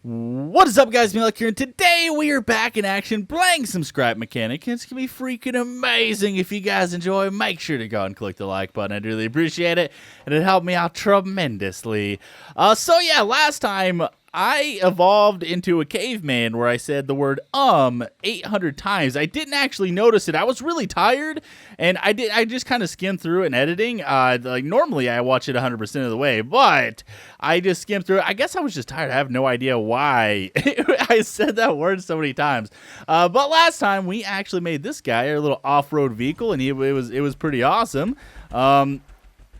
What is up, guys? MeatyLock here, and today we are back in action playing some Scrap Mechanic. It's going to be freaking amazing. If you guys enjoy, make sure to go and click the like button. I'd really appreciate it, and it helped me out tremendously. So yeah, last time I evolved into a caveman where I said the word 800 times. I didn't actually notice it. I was really tired, and I just kind of skimmed through it in editing. Like normally I watch it 100% of the way, but I just skimmed through it. I guess I was just tired. I have no idea why I said that word so many times. But last time we actually made this guy our little off-road vehicle, and it was pretty awesome.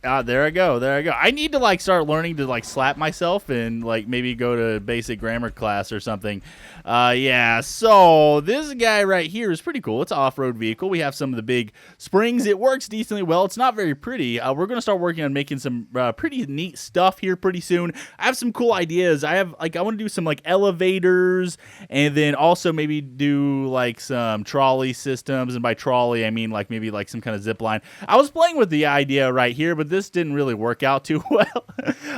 There I go. I need to start learning to slap myself and maybe go to basic grammar class or something. Yeah, so this guy right here is pretty cool. It's an off-road vehicle. We have some of the big springs. It works decently well. It's not very pretty. We're going to start working on making some pretty neat stuff here pretty soon. I have some cool ideas. I want to do some elevators, and then also maybe do some trolley systems. And by trolley, I mean maybe some kind of zip line. I was playing with the idea right here, but this didn't really work out too well.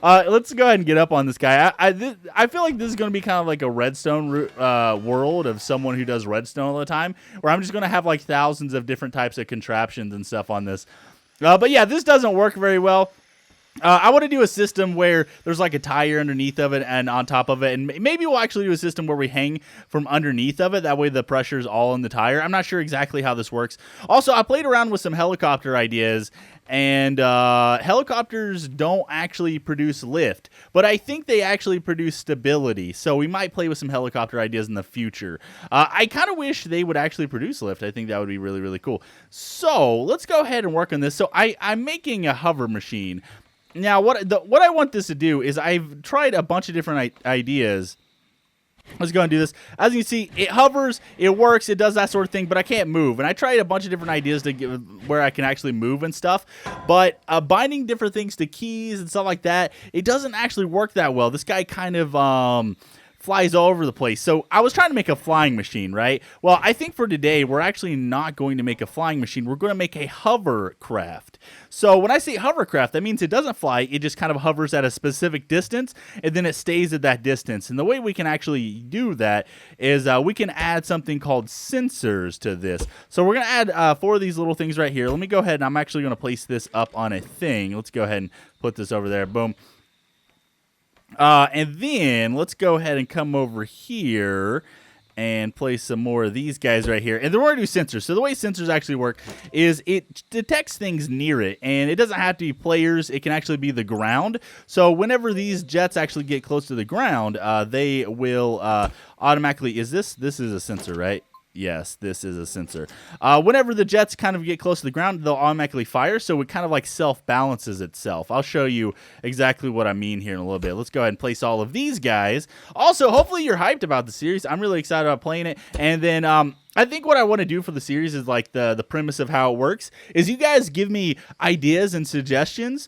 Let's go ahead and get up on this guy. I feel like this is going to be kind of like a redstone world of someone who does redstone all the time, where I'm just going to have thousands of different types of contraptions and stuff on this. But yeah, this doesn't work very well. I want to do a system where there's a tire underneath of it and on top of it, and maybe we'll actually do a system where we hang from underneath of it. That way the pressure is all in the tire. I'm not sure exactly how this works. Also, I played around with some helicopter ideas, and helicopters don't actually produce lift, but I think they actually produce stability. So we might play with some helicopter ideas in the future. I kind of wish they would actually produce lift. I think that would be really, really cool. So let's go ahead and work on this. So I'm making a hover machine. Now, what I want this to do is I've tried a bunch of different ideas. Let's go and do this. As you can see, it hovers, it works, it does that sort of thing, but I can't move. And I tried a bunch of different ideas to get where I can actually move and stuff, but binding different things to keys and stuff like that, it doesn't actually work that well. This guy kind of flies all over the place. So I was trying to make a flying machine, right? Well, I think for today, we're actually not going to make a flying machine. We're going to make a hovercraft. So when I say hovercraft, that means it doesn't fly. It just kind of hovers at a specific distance, and then it stays at that distance. And the way we can actually do that is we can add something called sensors to this. So we're going to add 4 of these little things right here. Let me go ahead, and I'm actually going to place this up on a thing. Let's go ahead and put this over there. Boom. And then let's go ahead and come over here and place some more of these guys right here. And then we're going to do sensors. So the way sensors actually work is it detects things near it. And it doesn't have to be players. It can actually be the ground. So whenever these jets actually get close to the ground, they will automatically... This is a sensor, right? Yes, this is a sensor. Whenever the jets kind of get close to the ground, they'll automatically fire, so it kind of self-balances itself. I'll show you exactly what I mean here in a little bit. Let's go ahead and place all of these guys. Also, hopefully you're hyped about the series. I'm really excited about playing it. And then I think what I want to do for the series is the premise of how it works is you guys give me ideas and suggestions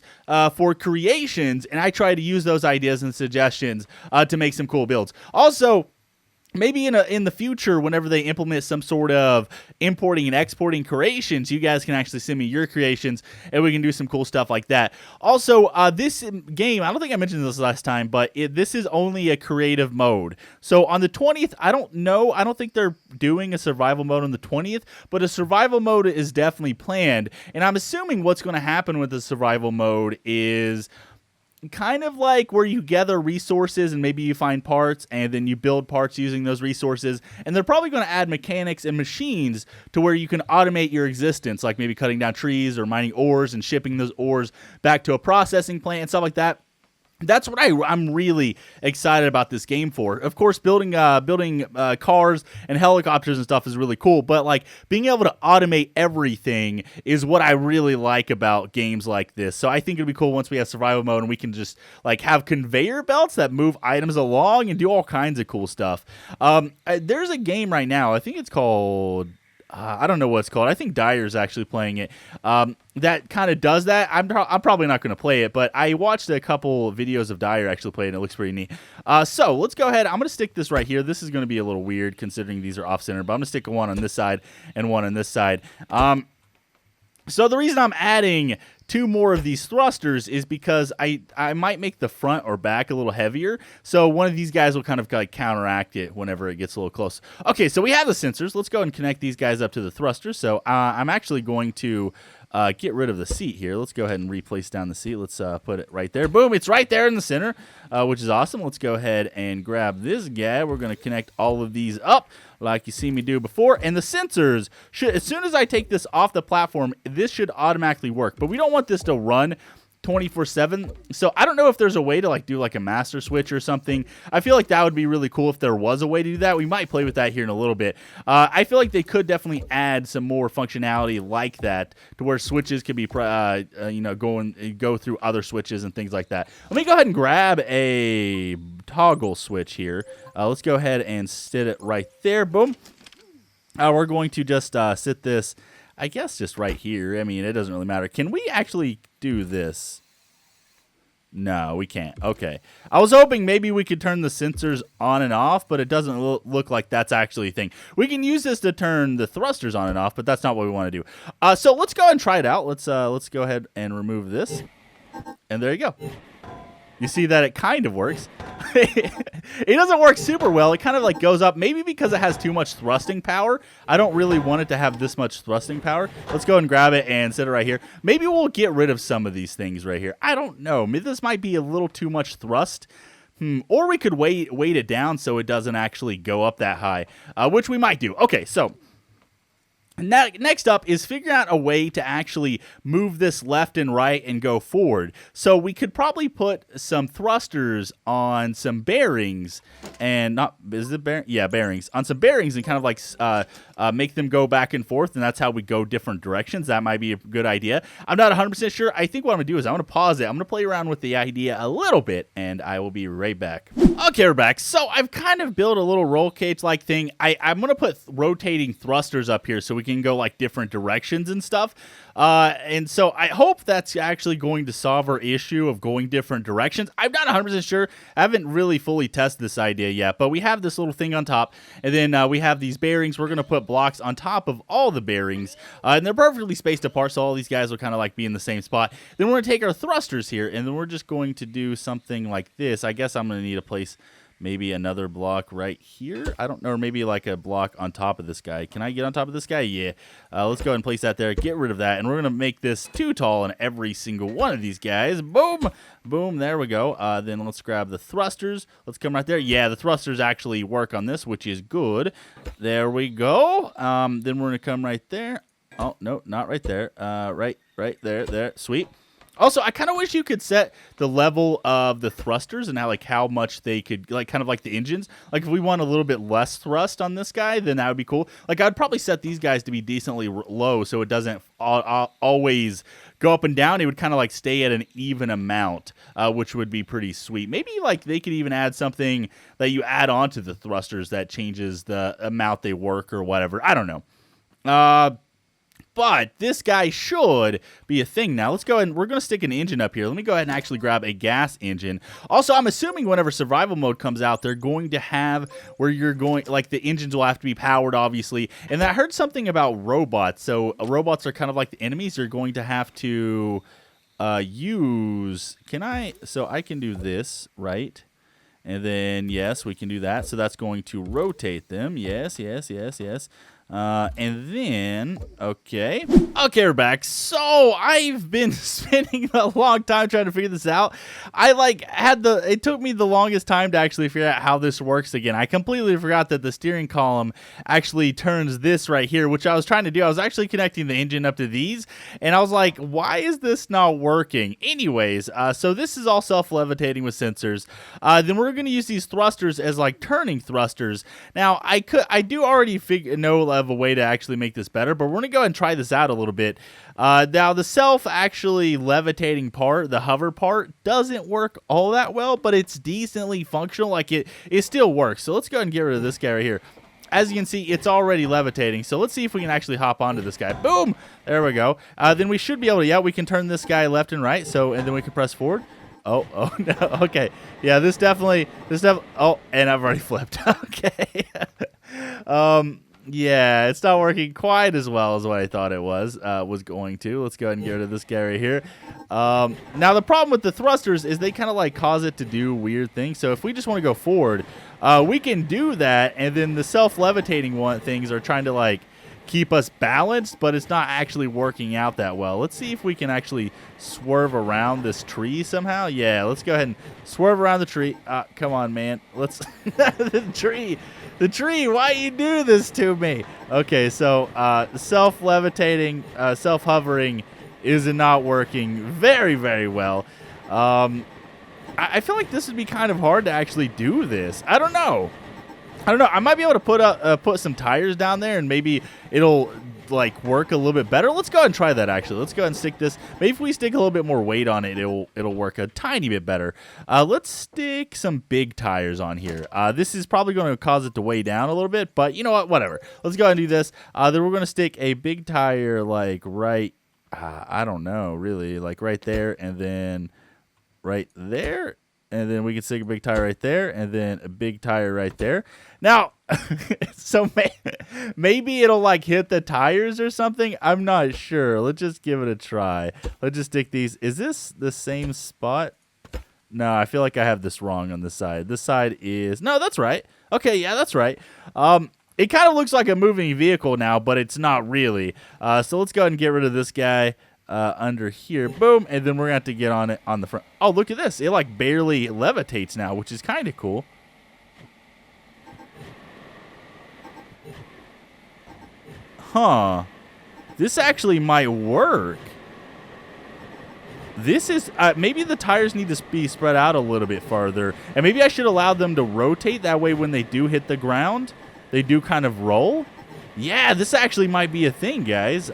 for creations, and I try to use those ideas and suggestions to make some cool builds. Also, maybe in the future, whenever they implement some sort of importing and exporting creations, you guys can actually send me your creations, and we can do some cool stuff like that. Also, this game, I don't think I mentioned this last time, but this is only a creative mode. So on the 20th, I don't know. I don't think they're doing a survival mode on the 20th, but a survival mode is definitely planned. And I'm assuming what's going to happen with the survival mode is kind of where you gather resources and maybe you find parts and then you build parts using those resources, and they're probably going to add mechanics and machines to where you can automate your existence, like maybe cutting down trees or mining ores and shipping those ores back to a processing plant and stuff like that. That's what I'm really excited about this game for. Of course, building cars and helicopters and stuff is really cool, but being able to automate everything is what I really like about games like this. So I think it'd be cool once we have survival mode and we can just have conveyor belts that move items along and do all kinds of cool stuff. There's a game right now. I think it's called... I don't know what it's called. I think Dyer's actually playing it. That kind of does that. I'm probably not going to play it, but I watched a couple videos of Dyer actually play it, and it looks pretty neat. So let's go ahead. I'm going to stick this right here. This is going to be a little weird considering these are off-center, but I'm going to stick one on this side and one on this side. So the reason I'm adding 2 more of these thrusters is because I might make the front or back a little heavier. So one of these guys will kind of like counteract it whenever it gets a little close. Okay, so we have the sensors. Let's go and connect these guys up to the thrusters. So I'm actually going to get rid of the seat here. Let's go ahead and replace down the seat. Let's put it right there. Boom, it's right there in the center, which is awesome. Let's go ahead and grab this guy. We're going to connect all of these up like you see me do before. And the sensors, should, as soon as I take this off the platform, this should automatically work. But we don't want this to run 24/7. So I don't know if there's a way to like do like a master switch or something. I feel like that would be really cool if there was a way to do that. We might play with that here in a little bit. I feel like they could definitely add some more functionality like that to where switches could be go through other switches and things like that. Let me go ahead and grab a toggle switch here. Let's go ahead and sit it right there. Boom. We're going to just sit this, I guess, just right here. I mean, it doesn't really matter. Can we actually do this? No, we can't. Okay. I was hoping maybe we could turn the sensors on and off, but it doesn't look like that's actually a thing. We can use this to turn the thrusters on and off, but that's not what we want to do. So let's go ahead and try it out. Let's go ahead and remove this. And there you go. You see that it kind of works. It doesn't work super well. It kind of like goes up, maybe because it has too much thrusting power. I don't really want it to have this much thrusting power. Let's go and grab it and set it right here. Maybe we'll get rid of some of these things right here. I don't know. Maybe this might be a little too much thrust. Or we could weight it down so it doesn't actually go up that high, which we might do. Okay, so next up is figuring out a way to actually move this left and right and go forward. So we could probably put some thrusters on some bearings and bearings on some bearings and kind of like make them go back and forth, and that's how we go different directions. That might be a good idea. I'm not 100% sure. I think what I'm going to do is I'm going to pause it. I'm going to play around with the idea a little bit, and I will be right back. Okay, we're back. So I've kind of built a little roll cage-like thing. I'm going to put rotating thrusters up here so we can go like different directions and stuff. And so I hope that's actually going to solve our issue of going different directions. I'm not 100% sure. I haven't really fully tested this idea yet, but we have this little thing on top, and then we have these bearings. We're going to put blocks on top of all the bearings, and they're perfectly spaced apart, so all these guys will kind of like be in the same spot. Then we're going to take our thrusters here, and then we're just going to do something like this. I guess I'm going to need a place, maybe another block right here. I don't know, or maybe like a block on top of this guy. Can I get on top of this guy? Yeah. Let's go ahead and place that there. Get rid of that. And we're going to make this too tall on every single one of these guys. Boom. Boom. There we go. Then let's grab the thrusters. Let's come right there. Yeah, the thrusters actually work on this, which is good. There we go. Then we're going to come right there. Oh, no, not right there. Right there. Sweet. Also, I kind of wish you could set the level of the thrusters and how much they could, like, kind of like the engines. Like, if we want a little bit less thrust on this guy, then that would be cool. Like, I'd probably set these guys to be decently low so it doesn't always go up and down. It would kind of, like, stay at an even amount, which would be pretty sweet. Maybe, like, they could even add something that you add on to the thrusters that changes the amount they work or whatever. I don't know. But this guy should be a thing now. Let's go ahead and we're going to stick an engine up here. Let me go ahead and actually grab a gas engine. Also, I'm assuming whenever survival mode comes out, they're going to have where you're going, like the engines will have to be powered, obviously. And I heard something about robots. So robots are kind of like the enemies. You're going to have to use, so I can do this, right? And then, yes, we can do that. So that's going to rotate them. Yes. And then, okay, we're back. So I've been spending a long time trying to figure this out. It took me the longest time to actually figure out how this works again. I completely forgot that the steering column actually turns this right here, which I was trying to do. I was actually connecting the engine up to these, and I was like, why is this not working? Anyways, so this is all self-levitating with sensors. Then we're going to use these thrusters as like turning thrusters. Now, I do already know of a way to actually make this better, but we're going to go ahead and try this out a little bit. Now, the actually levitating part, the hover part, doesn't work all that well, but it's decently functional. Like, it still works. So let's go ahead and get rid of this guy right here. As you can see, it's already levitating. So let's see if we can actually hop onto this guy. Boom! There we go. Then we should be able to, we can turn this guy left and right. So, and then we can press forward. Oh, no. Okay. Yeah, this definitely, oh, and I've already flipped. Okay. Yeah, it's not working quite as well as what I thought it was going to. Let's go ahead and get rid of this guy right here. Now, the problem with the thrusters is they kind of like cause it to do weird things. So if we just want to go forward, we can do that. And then the self-levitating things are trying to like keep us balanced, but it's not actually working out that well. Let's see if we can actually swerve around this tree somehow. Yeah, let's go ahead and swerve around the tree. Come on, man. Let's the tree, why you do this to me? Okay, so self-levitating, self-hovering is not working very, very well. I feel like this would be kind of hard to actually do this. I don't know. I might be able to put some tires down there, and maybe it'll like work a little bit better. Let's go ahead and try that. Actually, let's go ahead and stick this. Maybe if we stick a little bit more weight on it, it'll work a tiny bit better. Let's stick some big tires on here. This is probably going to cause it to weigh down a little bit, but you know what? Whatever. Let's go ahead and do this. Then we're going to stick a big tire like right. I don't know, really, like right there, and then right there. And then we can stick a big tire right there, and then a big tire right there. Now, so maybe it'll like hit the tires or something. I'm not sure. Let's just give it a try. Let's just stick these. Is this the same spot? No, I feel like I have this wrong on this side. This side is... No, that's right. Okay, yeah, that's right. It kind of looks like a moving vehicle now, but it's not really. So let's go ahead and get rid of this guy. Under here, boom, and then we're gonna have to get on it on the front. Oh, look at this! It like barely levitates now, which is kind of cool. Huh? This actually might work. This is maybe the tires need to be spread out a little bit farther, and maybe I should allow them to rotate. That way, when they do hit the ground, they do kind of roll. Yeah, this actually might be a thing, guys.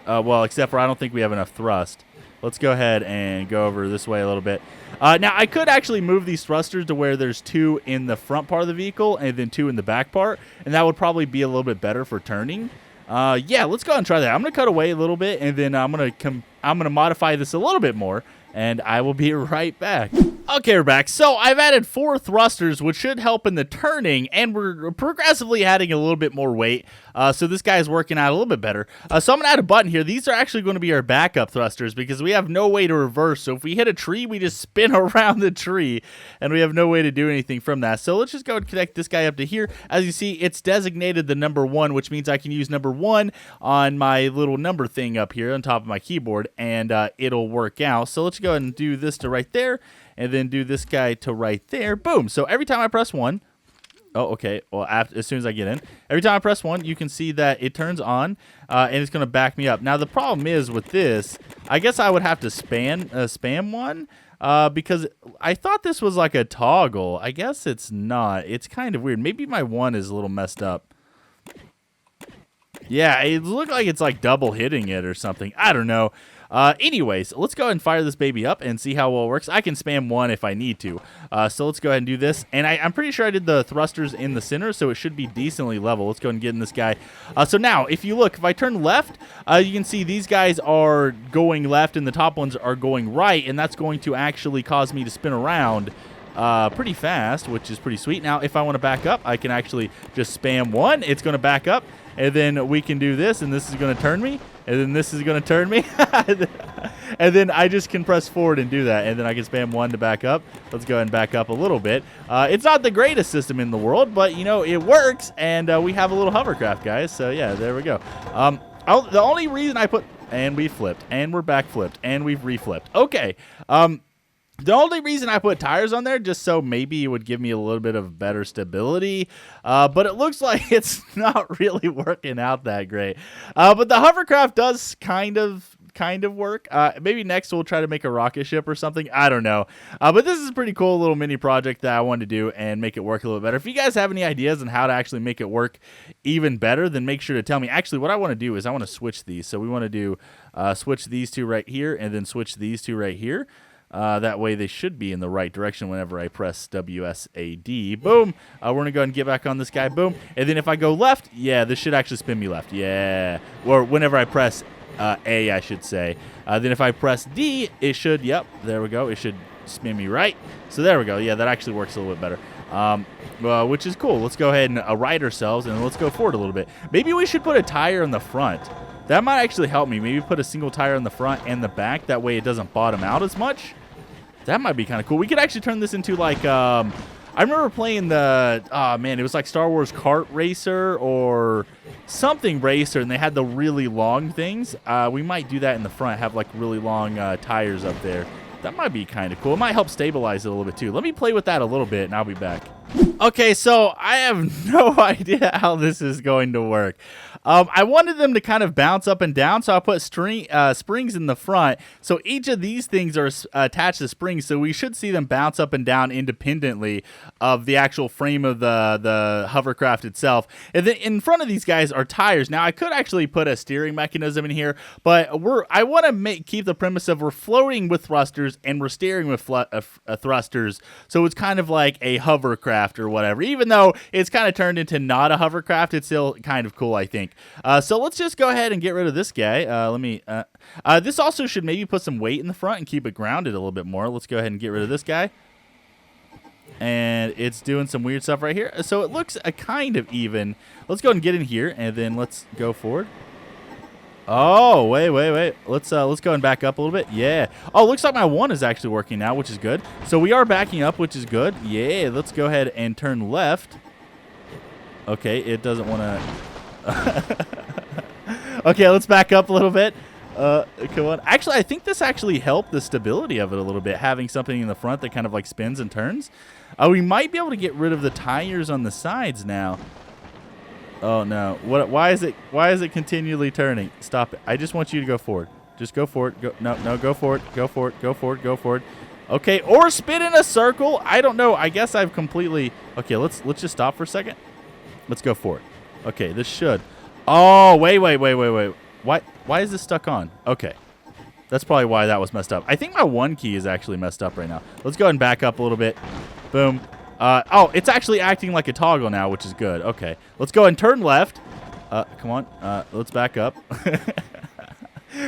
Well, except for I don't think we have enough thrust. Let's go ahead and go over this way a little bit. Now, I could actually move these thrusters to where there's 2 in the front part of the vehicle and then 2 in the back part, and that would probably be a little bit better for turning. Yeah, let's go ahead and try that. I'm going to cut away a little bit, and then I'm going to modify this a little bit more, and I will be right back. Okay, we're back. So I've added 4 thrusters, which should help in the turning, and we're progressively adding a little bit more weight. So this guy's working out a little bit better. So I'm going to add a button here. These are actually going to be our backup thrusters because we have no way to reverse. So if we hit a tree, we just spin around the tree, and we have no way to do anything from that. So let's just go and connect this guy up to here. As you see, it's designated the number 1, which means I can use number 1 on my little number thing up here on top of my keyboard, and it'll work out. So let's go ahead and do this to right there. And then do this guy to right there. Boom. So every time I press 1. Oh, okay. Well, as soon as I get in. Every time I press 1, you can see that it turns on. And it's going to back me up. Now, the problem is with this, I guess I would have to spam 1. Because I thought this was like a toggle. I guess it's not. It's kind of weird. Maybe my 1 is a little messed up. Yeah, it looks like it's like double hitting it or something. I don't know. Anyways, let's go ahead and fire this baby up and see how well it works. I can spam 1 if I need to. So let's go ahead and do this. And I'm pretty sure I did the thrusters in the center, so it should be decently level. Let's go ahead and get in this guy. So now, if you look, if I turn left, you can see these guys are going left and the top ones are going right, and that's going to actually cause me to spin around pretty fast, which is pretty sweet. Now, if I want to back up, I can actually just spam 1. It's going to back up, and then we can do this, and this is going to turn me. And then this is going to turn me. And then I just can press forward and do that. And then I can spam 1 to back up. Let's go ahead and back up a little bit. It's not the greatest system in the world, but, you know, it works. And we have a little hovercraft, guys. So, yeah, there we go. The only reason I put... And we flipped. And we're back flipped. And we've reflipped. Okay. The only reason I put tires on there, just so maybe it would give me a little bit of better stability, but it looks like it's not really working out that great. But the hovercraft does kind of work. Maybe next we'll try to make a rocket ship or something. I don't know. But this is a pretty cool little mini project that I wanted to do and make it work a little better. If you guys have any ideas on how to actually make it work even better, then make sure to tell me. Actually, what I want to do is I want to switch these. So we want to do switch these 2 right here and then switch these 2 right here. That way they should be in the right direction whenever I press WSAD. Boom. We're going to go ahead and get back on this guy. Boom. And then if I go left, yeah, this should actually spin me left. Yeah. Or whenever I press A, I should say. Then if I press D, it should, yep, there we go. It should spin me right. So there we go. Yeah, that actually works a little bit better. which is cool. Let's go ahead and right ourselves, and let's go forward a little bit. Maybe we should put a tire in the front. That might actually help me. Maybe put a single tire in the front and the back. That way it doesn't bottom out as much. That might be kind of cool. We could actually turn this into like, I remember playing the, oh man, it was like Star Wars Kart Racer or something racer, and they had the really long things. We might do that in the front, have like really long tires up there. That might be kind of cool. It might help stabilize it a little bit too. Let me play with that a little bit, and I'll be back. Okay, so I have no idea how this is going to work. I wanted them to kind of bounce up and down, so I put springs in the front. So each of these things are attached to springs, so we should see them bounce up and down independently of the actual frame of the hovercraft itself. And then in front of these guys are tires. Now, I could actually put a steering mechanism in here, but I want to keep the premise of we're floating with thrusters and we're steering with thrusters, so it's kind of like a hovercraft or whatever. Even though it's kind of turned into not a hovercraft, it's still kind of cool, I think. So let's just go ahead and get rid of this guy. This also should maybe put some weight in the front and keep it grounded a little bit more. Let's go ahead and get rid of this guy. And it's doing some weird stuff right here. So it looks kind of even. Let's go ahead and get in here, and then let's go forward. Oh, wait. Let's go and back up a little bit. Yeah. Oh, looks like my one is actually working now, which is good. So we are backing up, which is good. Yeah, let's go ahead and turn left. Okay, it doesn't want to... Okay, let's back up a little bit. Come on. Actually, I think this actually helped the stability of it a little bit, having something in the front that kind of like spins and turns. We might be able to get rid of the tires on the sides now. Oh no! Why is it continually turning? Stop it! I just want you to go forward. Just go forward. No, go forward. Go forward. Go forward. Go forward. Okay, or spin in a circle. I don't know. I guess I've completely. Okay, let's just stop for a second. Let's go forward. Okay, this should. Oh wait. Why is this stuck on? Okay, that's probably why that was messed up. I think my one key is actually messed up right now. Let's go ahead and back up a little bit. Boom. Oh, it's actually acting like a toggle now, which is good. Okay, let's go and turn left. Come on. Let's back up.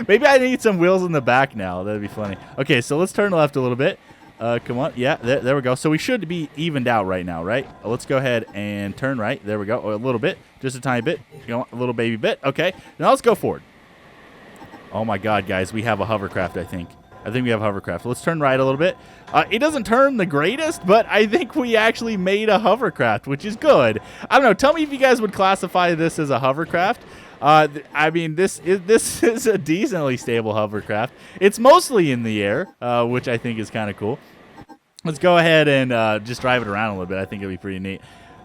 Maybe I need some wheels in the back now. That'd be funny. Okay, so let's turn left a little bit. Come on. Yeah, there we go. So we should be evened out right now, right? Let's go ahead and turn right. There we go. A little bit. Just a tiny bit. You know, a little baby bit. Okay, now let's go forward. Oh, my God, guys. We have a hovercraft, I think. I think we have a hovercraft. Let's turn right a little bit. It doesn't turn the greatest, but I think we actually made a hovercraft, which is good. I don't know. Tell me if you guys would classify this as a hovercraft. I mean, this is a decently stable hovercraft. It's mostly in the air, which I think is kind of cool. Let's go ahead and just drive it around a little bit. I think it'll be pretty neat.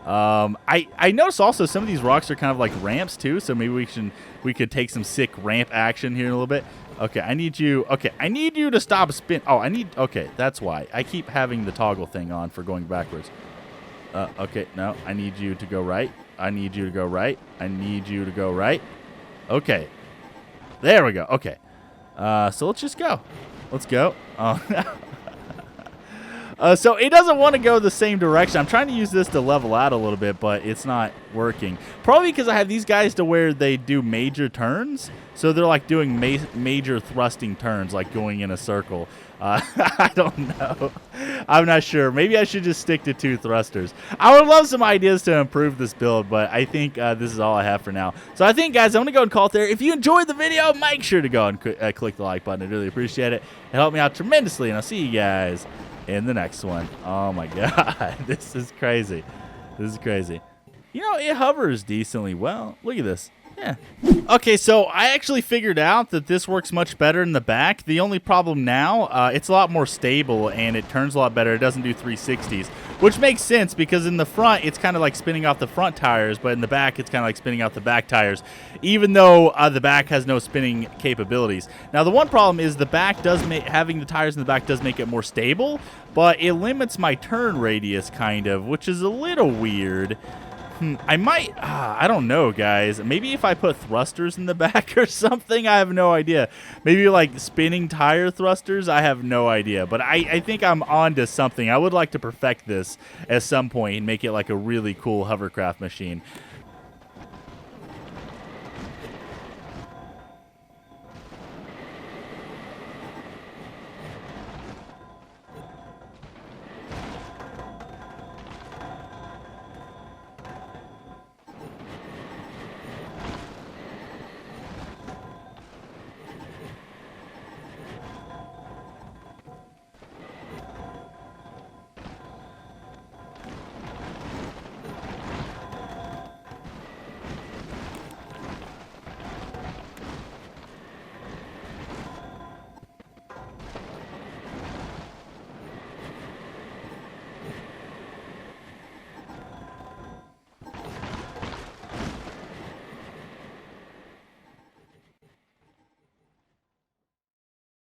I noticed also some of these rocks are kind of like ramps too, so maybe we could take some sick ramp action here in a little bit. Okay, I need you to stop spin. Oh, okay, that's why. I keep having the toggle thing on for going backwards. Okay, no, I need you to go right. I need you to go right. I need you to go right. Okay. There we go. Okay. So let's just go. Let's go. So it doesn't want to go the same direction. I'm trying to use this to level out a little bit, but it's not working. Probably because I have these guys to where they do major turns. So they're like doing major thrusting turns, like going in a circle. I don't know. I'm not sure. Maybe I should just stick to 2 thrusters. I would love some ideas to improve this build, but I think this is all I have for now. So I think, guys, I'm going to go and call it there. If you enjoyed the video, make sure to go and click the like button. I really appreciate it. It helped me out tremendously, and I'll see you guys in the next one. Oh, my God. This is crazy. This is crazy. You know, it hovers decently well. Look at this. Yeah. Okay, so I actually figured out that this works much better in the back. The only problem now, it's a lot more stable and it turns a lot better. It doesn't do 360s, which makes sense because in the front, it's kind of like spinning off the front tires, but in the back, it's kind of like spinning out the back tires, even though the back has no spinning capabilities. Now, the one problem is the back does having the tires in the back does make it more stable, but it limits my turn radius kind of, which is a little weird. I might, I don't know, guys. Maybe if I put thrusters in the back or something, I have no idea. Maybe like spinning tire thrusters, I have no idea. But I think I'm on to something. I would like to perfect this at some point and make it like a really cool hovercraft machine.